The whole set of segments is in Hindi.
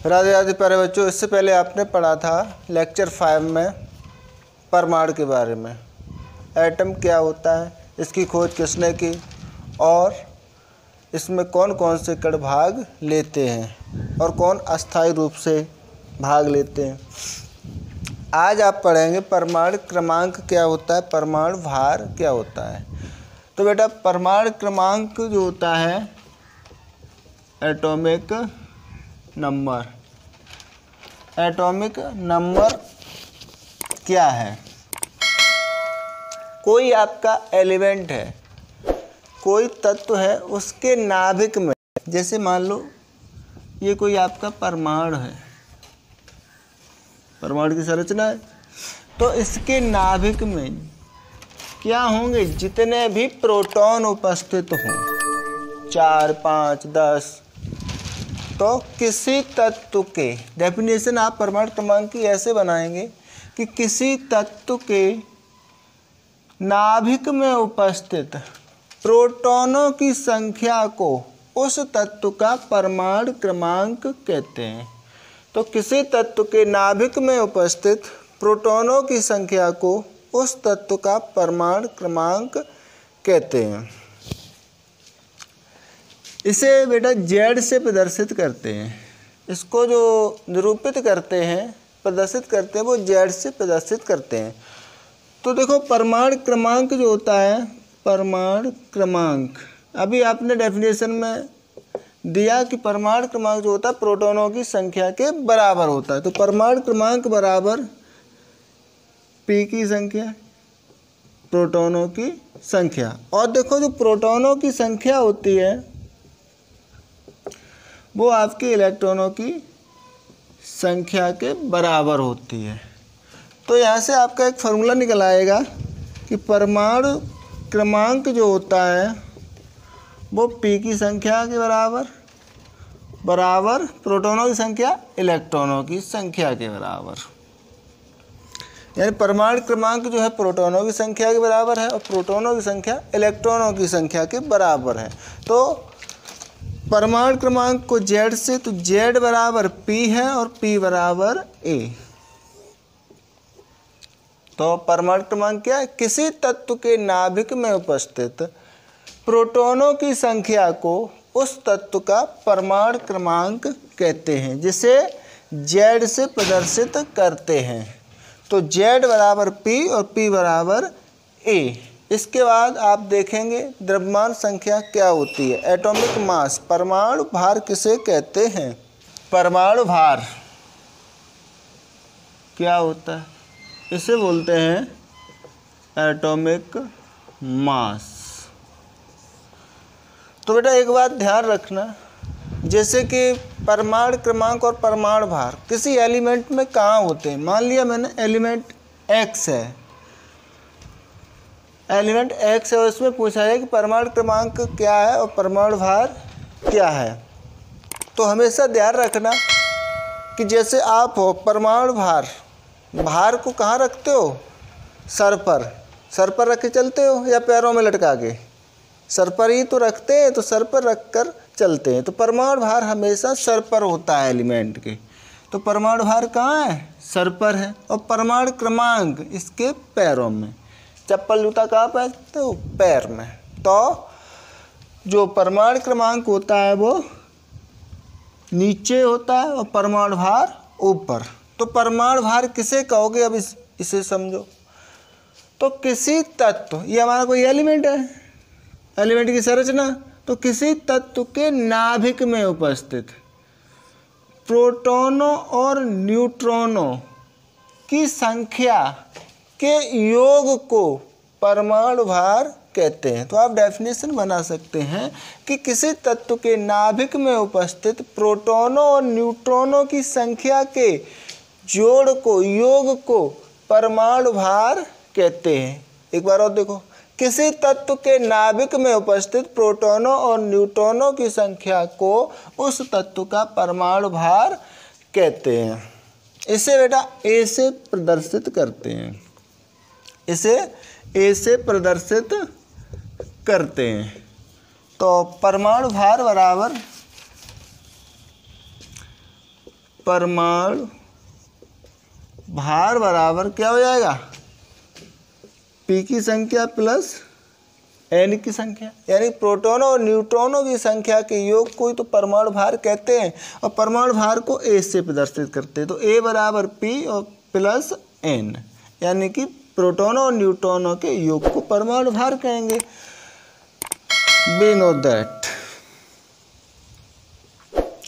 राधे राधे प्यारे बच्चों, इससे पहले आपने पढ़ा था लेक्चर 5 में परमाणु के बारे में। एटम क्या होता है, इसकी खोज किसने की और इसमें कौन कौन से कण भाग लेते हैं और कौन अस्थायी रूप से भाग लेते हैं। आज आप पढ़ेंगे परमाणु क्रमांक क्या होता है, परमाणु भार क्या होता है। तो बेटा परमाणु क्रमांक जो होता है एटॉमिक नंबर, एटॉमिक नंबर क्या है। कोई आपका एलिमेंट है, कोई तत्व है, उसके नाभिक में, जैसे मान लो ये कोई आपका परमाणु है, परमाणु की संरचना है, तो इसके नाभिक में क्या होंगे, जितने भी प्रोटॉन उपस्थित हों, 4, 5, 10, तो किसी तत्व के डेफिनेशन आप परमाणु क्रमांक की ऐसे बनाएंगे कि किसी तत्व के नाभिक में उपस्थित प्रोटॉनों की संख्या को उस तत्व का परमाणु क्रमांक कहते हैं। तो किसी तत्व के नाभिक में उपस्थित प्रोटॉनों की संख्या को उस तत्व का परमाणु क्रमांक कहते हैं। इसे बेटा जेड से प्रदर्शित करते हैं, इसको जो निरूपित करते हैं, प्रदर्शित करते हैं, वो जेड से प्रदर्शित करते हैं। तो देखो परमाणु क्रमांक जो होता है, परमाणु क्रमांक अभी आपने डेफिनेशन में दिया कि परमाणु क्रमांक जो होता है प्रोटॉनों की संख्या के बराबर होता है। तो परमाणु क्रमांक बराबर पी की संख्या, प्रोटॉनों की संख्या। और देखो जो प्रोटॉनों की संख्या होती है वो आपके इलेक्ट्रॉनों की संख्या के बराबर होती है। तो यहाँ से आपका एक फार्मूला निकल आएगा कि परमाणु क्रमांक जो होता है वो पी की संख्या के बराबर प्रोटॉनों की संख्या इलेक्ट्रॉनों की संख्या के बराबर। यानी परमाणु क्रमांक जो है प्रोटॉनों की संख्या के बराबर है और प्रोटॉनों की संख्या इलेक्ट्रॉनों की संख्या के बराबर है। तो परमाणु क्रमांक को जेड से, तो जेड बराबर पी है और पी बराबर ए। तो परमाणु क्रमांक क्या है, किसी तत्व के नाभिक में उपस्थित प्रोटॉनों की संख्या को उस तत्व का परमाणु क्रमांक कहते हैं, जिसे जेड से प्रदर्शित करते हैं। तो जेड बराबर पी और पी बराबर ए। इसके बाद आप देखेंगे द्रव्यमान संख्या क्या होती है, एटॉमिक मास, परमाणु भार किसे कहते हैं। परमाणु भार क्या होता है, इसे बोलते हैं एटॉमिक मास। तो बेटा एक बात ध्यान रखना, जैसे कि परमाणु क्रमांक और परमाणु भार किसी एलिमेंट में कहाँ होते हैं। मान लिया मैंने एलिमेंट एक्स है, एलिमेंट एक्स है और इसमें पूछा है कि परमाणु क्रमांक क्या है और परमाणु भार क्या है। तो हमेशा ध्यान रखना कि जैसे आप हो, परमाणु भार को कहाँ रखते हो, सर पर रख के चलते हो या पैरों में लटका के, सर पर ही तो रखते हैं, तो सर पर रख कर चलते हैं। तो परमाणु भार हमेशा सर पर होता है एलिमेंट के। तो परमाणु भार कहाँ है, सर पर है। और परमाणु क्रमांक इसके पैरों में, चप्पल जूता कहाँ पहनते हो, पैर में। तो जो परमाणु क्रमांक होता है वो नीचे होता है और परमाणु भार ऊपर। तो परमाणु भार किसे कहोगे, अब इसे समझो। तो किसी तत्व, ये हमारा कोई एलिमेंट है, एलिमेंट की संरचना, तो किसी तत्व के नाभिक में उपस्थित प्रोटॉनों और न्यूट्रॉनों की संख्या के योग को परमाणु भार कहते हैं। तो आप डेफिनेशन बना सकते हैं कि किसी तत्व के नाभिक में उपस्थित प्रोटॉनों और न्यूट्रॉनों की संख्या के जोड़ को, योग को परमाणु भार कहते हैं। एक बार और देखो, किसी तत्व के नाभिक में उपस्थित प्रोटॉनों और न्यूट्रॉनों की संख्या को उस तत्व का परमाणु भार कहते हैं। इसे बेटा ए से प्रदर्शित करते हैं, इसे ए से प्रदर्शित करते हैं। तो परमाणु भार बराबर परमाणु भार बराबर क्या हो जाएगा, P की संख्या प्लस N की संख्या, यानी प्रोटॉनों और न्यूट्रॉनों की संख्या के योग को ही तो परमाणु भार कहते हैं, और परमाणु भार को A से प्रदर्शित करते हैं। तो A बराबर P और प्लस N, यानी कि प्रोटॉनों और न्यूट्रॉनों के योग को परमाणु भार कहेंगे। वी नो दैट,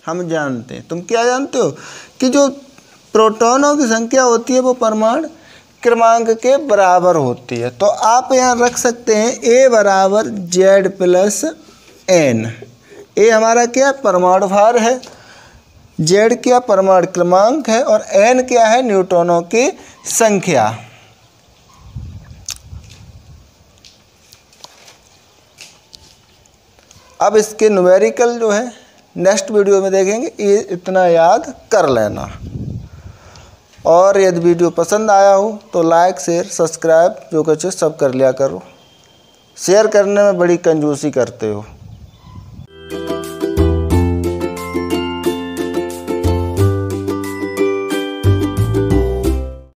हम जानते हैं। तुम क्या जानते हो कि जो प्रोटॉनों की संख्या होती है वो परमाणु क्रमांक के बराबर होती है। तो आप यहाँ रख सकते हैं A बराबर Z प्लस N। A हमारा क्या परमाणु भार है, Z क्या परमाणु क्रमांक है, और N क्या है न्यूट्रॉनों की संख्या। अब इसके न्यूमेरिकल जो है नेक्स्ट वीडियो में देखेंगे, ये इतना याद कर लेना। और यदि वीडियो पसंद आया हो तो लाइक शेयर सब्सक्राइब जो कुछ है सब कर लिया करो। शेयर करने में बड़ी कंजूसी करते हो।